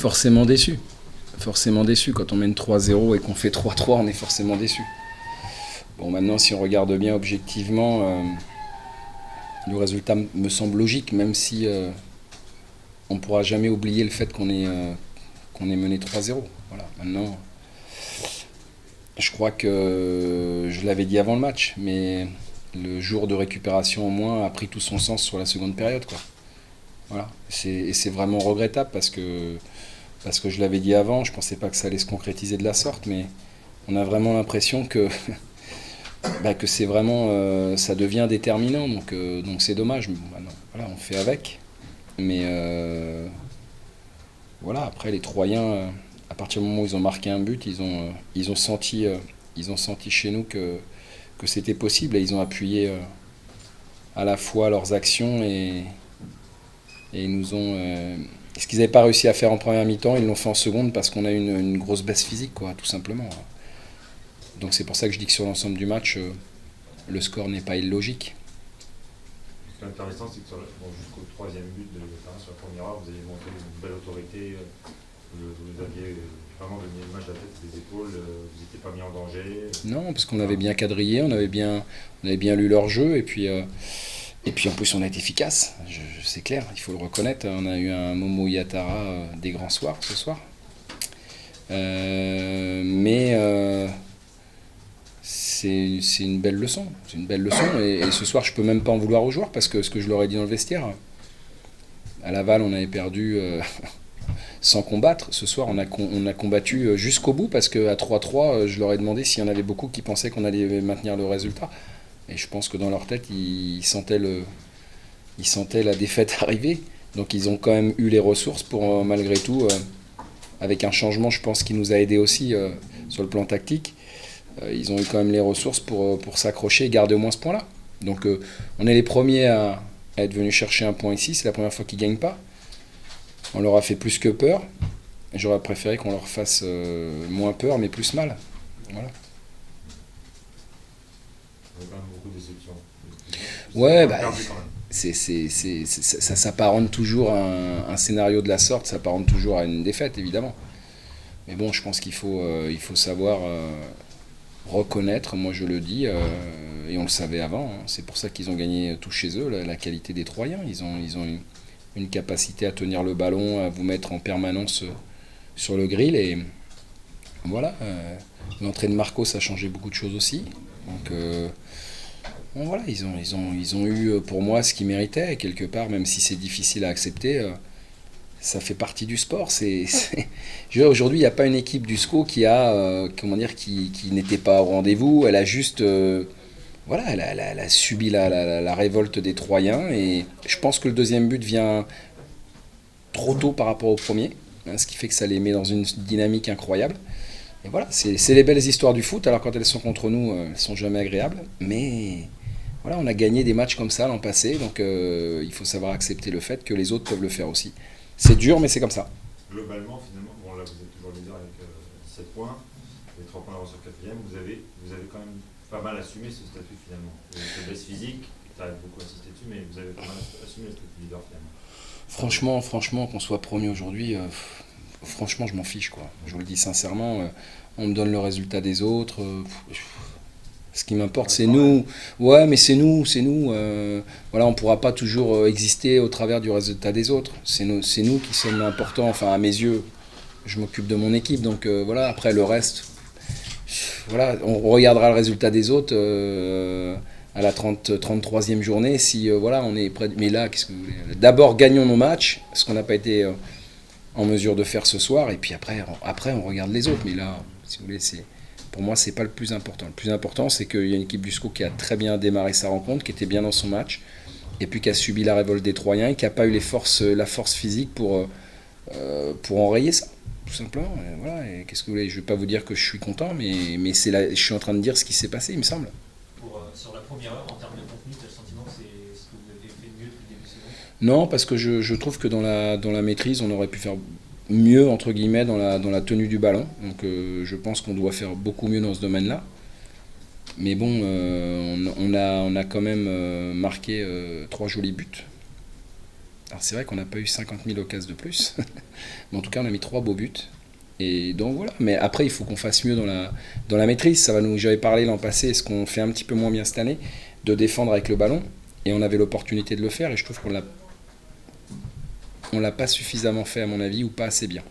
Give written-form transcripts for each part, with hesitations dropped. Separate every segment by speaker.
Speaker 1: forcément déçu. Forcément déçu. Quand on mène 3-0 et qu'on fait 3-3, on est forcément déçu. Bon, maintenant, si on regarde bien objectivement, le résultat me semble logique, même si on ne pourra jamais oublier le fait qu'on est mené 3-0. Voilà. Maintenant, je crois que je l'avais dit avant le match, mais le jour de récupération au moins a pris tout son sens sur la seconde période, quoi. Voilà. Et c'est vraiment regrettable parce que je l'avais dit avant, je ne pensais pas que ça allait se concrétiser de la sorte, mais on a vraiment l'impression que, que c'est vraiment, ça devient déterminant, donc c'est dommage. Maintenant, voilà, on fait avec. Mais voilà, après les Troyens, à partir du moment où ils ont marqué un but, ils ont senti chez nous que c'était possible et ils ont appuyé à la fois leurs actions et ils nous ont. Ce qu'ils n'avaient pas réussi à faire en première mi-temps, ils l'ont fait en seconde parce qu'on a une grosse baisse physique, quoi, tout simplement. Donc c'est pour ça que je dis que sur l'ensemble du match, le score n'est pas illogique.
Speaker 2: Ce qui est intéressant, c'est que jusqu'au troisième but sur la première heure, vous avez montré une belle autorité. Vous aviez vraiment donné le match à la tête des épaules, vous n'étiez pas mis en danger.
Speaker 1: Non, parce qu'on avait bien quadrillé, on avait bien lu leur jeu, et puis en plus on a été efficace, c'est clair, il faut le reconnaître. On a eu un Momo Yatara des grands soirs ce soir. Mais c'est une belle leçon. C'est une belle leçon. Et ce soir, je peux même pas en vouloir aux joueurs parce que ce que je leur ai dit dans le vestiaire, à Laval, on avait perdu sans combattre. Ce soir, on a combattu jusqu'au bout parce qu'à 3-3, je leur ai demandé s'il y en avait beaucoup qui pensaient qu'on allait maintenir le résultat. Et je pense que dans leur tête, ils sentaient la défaite arriver. Donc ils ont quand même eu les ressources pour, malgré tout, avec un changement, je pense, qui nous a aidé aussi sur le plan tactique. Ils ont eu quand même les ressources pour s'accrocher et garder au moins ce point-là. Donc on est les premiers à être venus chercher un point ici. C'est la première fois qu'ils ne gagnent pas. On leur a fait plus que peur. J'aurais préféré qu'on leur fasse moins peur, mais plus mal. Voilà.
Speaker 2: Il y a quand même beaucoup de déceptions.
Speaker 1: Ouais, ça s'apparente toujours à un scénario de la sorte, ça s'apparente toujours à une défaite, évidemment. Mais bon, je pense qu'il faut savoir reconnaître, moi je le dis, et on le savait avant, hein. C'est pour ça qu'ils ont gagné tout chez eux, la qualité des Troyens. Ils ont une capacité à tenir le ballon, à vous mettre en permanence sur le grill, et voilà. L'entrée de Marcos a changé beaucoup de choses aussi. Donc bon, voilà, ils ont eu pour moi ce qu'ils méritaient, et quelque part, même si c'est difficile à accepter, ça fait partie du sport. Aujourd'hui, il n'y a pas une équipe du SCO qui n'était pas au rendez-vous. Elle a juste voilà, elle a subi la révolte des Troyens, et je pense que le deuxième but vient trop tôt par rapport au premier, hein, ce qui fait que ça les met dans une dynamique incroyable. Et voilà, c'est les belles histoires du foot. Alors quand elles sont contre nous, elles sont jamais agréables, mais voilà, on a gagné des matchs comme ça l'an passé, donc il faut savoir accepter le fait que les autres peuvent le faire aussi. C'est dur, mais c'est comme ça.
Speaker 2: Globalement, finalement, bon là vous êtes toujours leader avec 7 points, les 3 points sur 4ème, vous avez quand même pas mal assumé ce statut finalement. La baisse physique, tu as beaucoup insisté dessus, mais vous avez pas mal assumé le statut de leader finalement.
Speaker 1: Franchement, qu'on soit premier aujourd'hui, franchement, je m'en fiche, quoi. Je vous le dis sincèrement, on me donne le résultat des autres. Ce qui m'importe, c'est nous. Ouais, mais c'est nous. Voilà, on ne pourra pas toujours exister au travers du résultat des autres. C'est nous qui sommes importants. Enfin, à mes yeux, je m'occupe de mon équipe. Donc voilà, après le reste, voilà, on regardera le résultat des autres à la 33e journée. Si voilà, on est prêt. Mais là, qu'est-ce que vous voulez ? D'abord, gagnons nos matchs, ce qu'on n'a pas été en mesure de faire ce soir. Et puis après, on regarde les autres. Mais là, si vous voulez, pour moi, c'est pas le plus important. Le plus important, c'est qu'il y a une équipe du SCO qui a très bien démarré sa rencontre, qui était bien dans son match, et puis qui a subi la révolte des Troyens, et qui n'a pas eu la force physique pour enrayer ça, tout simplement. Et voilà. Et qu'est-ce que vous voulez ? Je ne vais pas vous dire que je suis content, mais je suis en train de dire ce qui s'est passé, il me semble.
Speaker 3: Sur la première heure, en termes de contenu, tu as le sentiment que c'est ce que vous avez fait mieux depuis le début de saison ?
Speaker 1: Non, parce que je trouve que dans la maîtrise, on aurait pu faire mieux, entre guillemets, dans la tenue du ballon. Donc je pense qu'on doit faire beaucoup mieux dans ce domaine-là. Mais bon, on a quand même marqué 3 jolis buts. Alors c'est vrai qu'on n'a pas eu 50 000 occasions de plus, mais en tout cas on a mis 3 beaux buts. Et donc voilà, mais après il faut qu'on fasse mieux dans la maîtrise. J'avais parlé l'an passé, ce qu'on fait un petit peu moins bien cette année, de défendre avec le ballon, et on avait l'opportunité de le faire, et je trouve qu'on l'a pas suffisamment fait à mon avis, ou pas assez bien.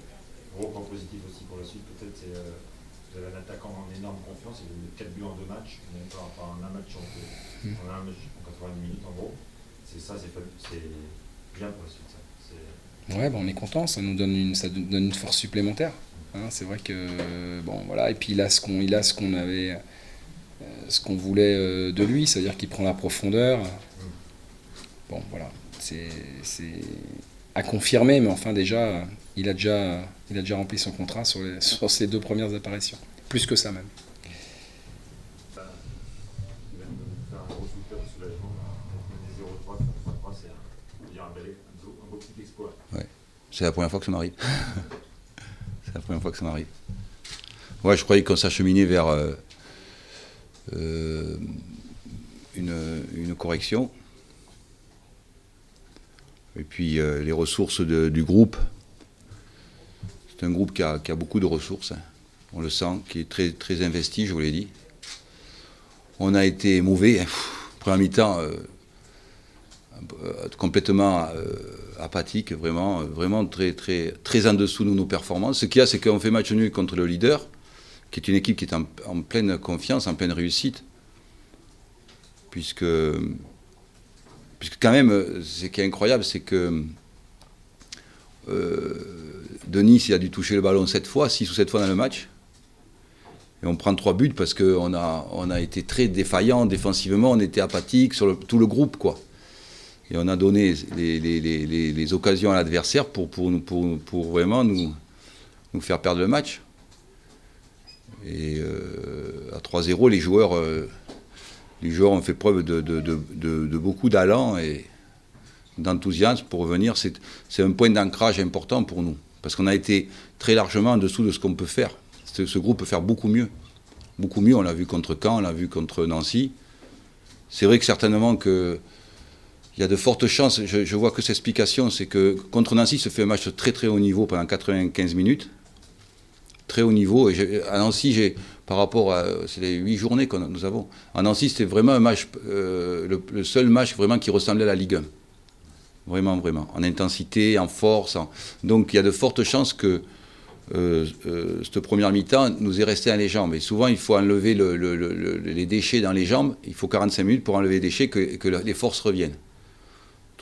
Speaker 2: Gros point positif aussi pour la suite, peut-être, c'est vous avez un attaquant en énorme confiance, il a mis 4 buts en 2 matchs, en un match en 90 minutes en gros. C'est bien pour la suite ça.
Speaker 1: Ouais, on est content, ça nous donne une force supplémentaire. Hein, c'est vrai que bon voilà, et puis il a ce qu'on voulait de lui, c'est-à-dire qu'il prend la profondeur. Bon voilà, c'est à confirmer, mais enfin déjà il a déjà rempli son contrat sur ses 2 premières apparitions, plus que ça même.
Speaker 2: Il va nous faire un gros soulagement, mener 0-3, faire 3-3, c'est un beau petit exploit.
Speaker 4: Ouais. C'est la première fois que ça m'arrive. C'est la première fois que ça m'arrive. Ouais, je croyais qu'on s'acheminait vers une correction. Et puis les ressources du groupe. C'est un groupe qui a beaucoup de ressources. Hein. On le sent, qui est très, très investi, je vous l'ai dit. On a été mauvais. Hein. Première mi-temps, complètement apathique, vraiment très, très, très en dessous de nos performances. Ce qu'il y a, c'est qu'on fait match nul contre le leader, qui est une équipe qui est en pleine confiance, en pleine réussite. Puisque quand même, ce qui est incroyable, c'est que Denis il a dû toucher le ballon 6 ou 7 fois dans le match. Et on prend 3 buts parce qu'on a été très défaillant défensivement, on était apathique sur tout le groupe, quoi. Et on a donné les occasions à l'adversaire pour vraiment nous faire perdre le match. Et à 3-0, les joueurs ont fait preuve de beaucoup d'allant et d'enthousiasme pour revenir. C'est un point d'ancrage important pour nous, parce qu'on a été très largement en dessous de ce qu'on peut faire. Ce groupe peut faire beaucoup mieux. Beaucoup mieux, on l'a vu contre Caen, on l'a vu contre Nancy. C'est vrai que certainement il y a de fortes chances, je vois que cette explication, c'est que contre Nancy, se fait un match très très haut niveau pendant 95 minutes. Très haut niveau. Et à Nancy, par rapport à... C'est les 8 journées que nous avons. À Nancy, c'était vraiment un match, le seul match vraiment qui ressemblait à la Ligue 1. Vraiment. En intensité, en force. Donc il y a de fortes chances que cette première mi-temps nous est restée dans les jambes. Et souvent, il faut enlever les déchets dans les jambes. Il faut 45 minutes pour enlever les déchets, que les forces reviennent.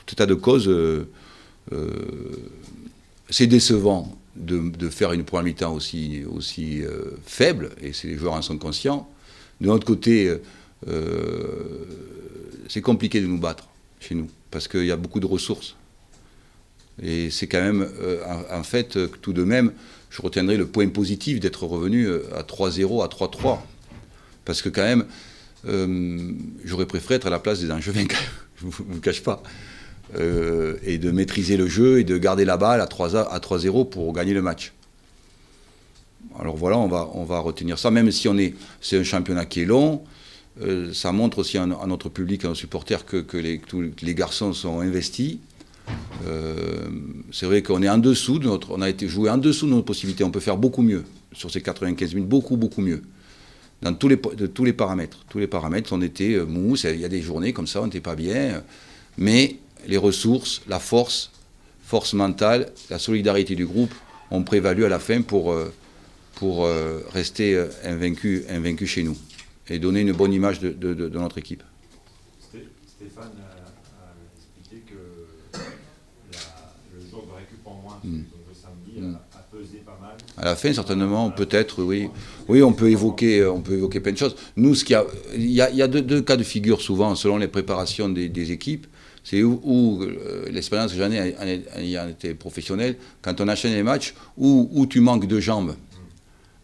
Speaker 4: Tout état de cause, c'est décevant de faire une première mi-temps aussi faible, et les joueurs en sont conscients. De l'autre côté, c'est compliqué de nous battre chez nous, parce qu'il y a beaucoup de ressources. Et c'est quand même, en fait, tout de même, je retiendrai le point positif d'être revenu à 3-0, à 3-3. Parce que quand même, j'aurais préféré être à la place des Angevins, je ne vous cache pas. Et de maîtriser le jeu et de garder la balle à 3-0 pour gagner le match. Alors voilà, on va retenir ça, même si c'est un championnat qui est long. Ça montre aussi à notre public, à nos supporters, que tous les garçons sont investis. C'est vrai qu'on est en dessous on a été joué en dessous de notre possibilité. On peut faire beaucoup mieux sur ces 95 minutes, beaucoup mieux. Dans tous les paramètres. Tous les paramètres, on était mou. Il y a des journées comme ça, on n'était pas bien. Mais les ressources, la force mentale, la solidarité du groupe ont prévalu à la fin pour rester invaincu chez nous et donner une bonne image de notre équipe.
Speaker 2: Stéphane a expliqué que le jour de récup en moins, donc le samedi, a pesé pas mal.
Speaker 4: À la fin, certainement, peut-être, oui. Oui, on peut évoquer plein de choses. Nous, il y a deux cas de figure souvent, selon les préparations des équipes. C'est où l'expérience que j'en ai ayant été professionnel, quand on enchaîne les matchs, où tu manques de jambes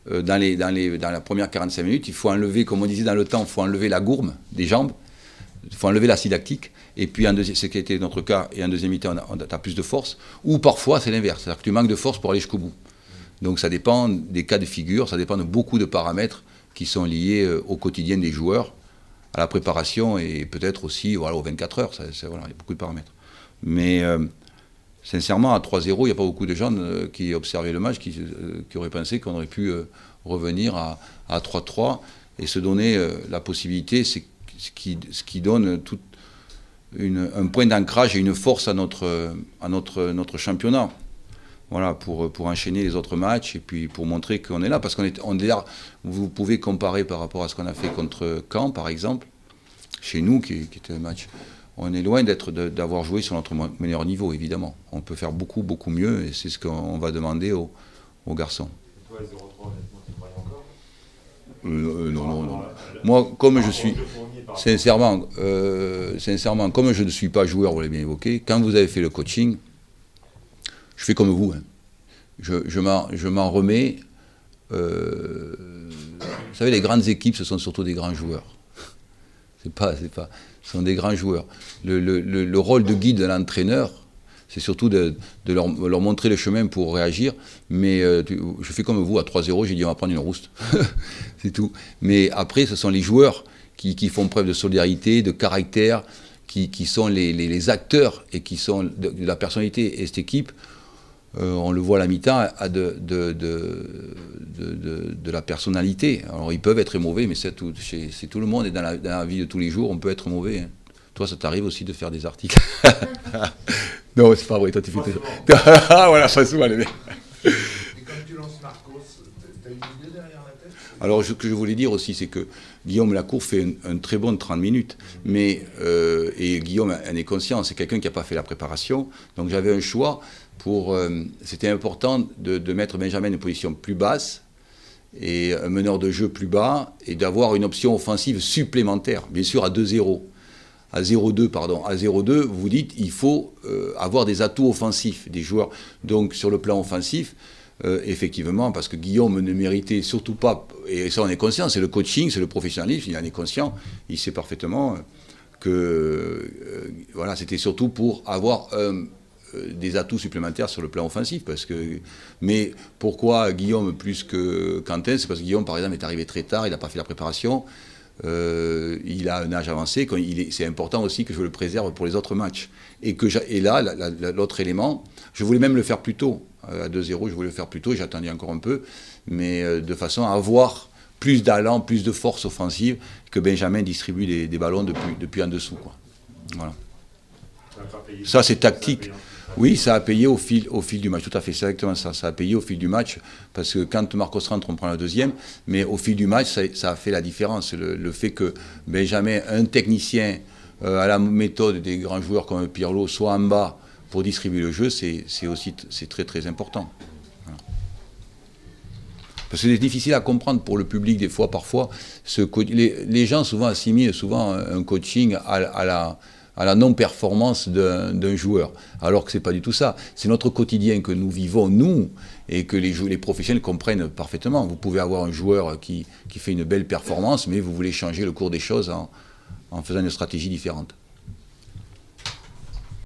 Speaker 4: dans la première 45 minutes, il faut enlever, comme on disait dans le temps, il faut enlever la gourme des jambes, il faut enlever l'acide lactique, et puis ce qui était notre cas, et en deuxième mi-temps, tu as plus de force, ou parfois c'est l'inverse, c'est-à-dire que tu manques de force pour aller jusqu'au bout. Donc ça dépend des cas de figure, ça dépend de beaucoup de paramètres qui sont liés au quotidien des joueurs, à la préparation et peut-être aussi aux 24 heures. Il y a beaucoup de paramètres. Mais sincèrement, à 3-0, il n'y a pas beaucoup de gens qui observaient le match, qui auraient pensé qu'on aurait pu revenir à 3-3 et se donner la possibilité, c'est ce qui donne un point d'ancrage et une force à notre championnat. Voilà, pour enchaîner les autres matchs et puis pour montrer qu'on est là. Parce qu'on est là, vous pouvez comparer par rapport à ce qu'on a fait contre Caen, par exemple, chez nous, qui était un match. On est loin d'avoir joué sur notre meilleur niveau, évidemment. On peut faire beaucoup, beaucoup mieux et c'est ce qu'on va demander aux garçons.
Speaker 2: Et toi, les 0-3, honnêtement, tu croyais encore
Speaker 4: Non. Moi, comme je suis... Sincèrement, comme je ne suis pas joueur, vous l'avez bien évoqué, quand vous avez fait le coaching, je fais comme vous. Hein. Je m'en remets. Vous savez, les grandes équipes, ce sont surtout des grands joueurs. Ce sont des grands joueurs. Le rôle de guide de l'entraîneur, c'est surtout de leur montrer le chemin pour réagir. Mais je fais comme vous, à 3-0, j'ai dit on va prendre une rouste. C'est tout. Mais après, ce sont les joueurs qui font preuve de solidarité, de caractère, qui sont les acteurs et qui sont de la personnalité. Et cette équipe, on le voit à la mi-temps, a de la personnalité. Alors ils peuvent être mauvais, mais c'est tout le monde, et dans la vie de tous les jours, on peut être mauvais. Hein. Toi, ça t'arrive aussi de faire des articles. Non, c'est pas vrai, toi tu fais tout ça. Ah voilà, ça souvent les mecs.
Speaker 5: Et comme tu lances Marcos, t'as une idée derrière la tête?
Speaker 4: Alors, ce que je voulais dire aussi, c'est que Guillaume Lacour fait un très bon 30 minutes. Mais, et Guillaume en est conscient, c'est quelqu'un qui n'a pas fait la préparation. Donc, j'avais un choix c'était important de mettre Benjamin en position plus basse et un meneur de jeu plus bas et d'avoir une option offensive supplémentaire, bien sûr à 2-0. À 0-2, vous vous dites il faut avoir des atouts offensifs, des joueurs. Donc, sur le plan offensif, effectivement, parce que Guillaume ne méritait surtout pas, et ça on est conscient, c'est le coaching, c'est le professionnalisme, il en est conscient, il sait parfaitement que voilà, c'était surtout pour avoir des atouts supplémentaires sur le plan offensif. Mais pourquoi Guillaume plus que Quentin? C'est parce que Guillaume, par exemple, est arrivé très tard, il n'a pas fait la préparation, il a un âge avancé, c'est important aussi que je le préserve pour les autres matchs. Et là, l'autre élément, je voulais même le faire plus tôt. À 2-0, je voulais le faire plus tôt, j'attendais encore un peu, mais de façon à avoir plus d'allant, plus de force offensive, que Benjamin distribue des ballons depuis en dessous. Quoi. Voilà. Ça, c'est tactique. Oui, ça a payé au fil du match, tout à fait, c'est exactement ça. Ça a payé au fil du match, parce que quand Marcos rentre, on prend la deuxième, mais au fil du match, ça a fait la différence. Le fait que Benjamin, un technicien à la méthode des grands joueurs comme Pirlo, soit en bas pour distribuer le jeu, c'est très très important. Voilà. Parce que c'est difficile à comprendre pour le public des fois, parfois. Les gens souvent assimilent un coaching à la non-performance d'un joueur, alors que ce n'est pas du tout ça. C'est notre quotidien que nous vivons, nous, et que les professionnels comprennent parfaitement. Vous pouvez avoir un joueur qui fait une belle performance, mais vous voulez changer le cours des choses en faisant une stratégie différente.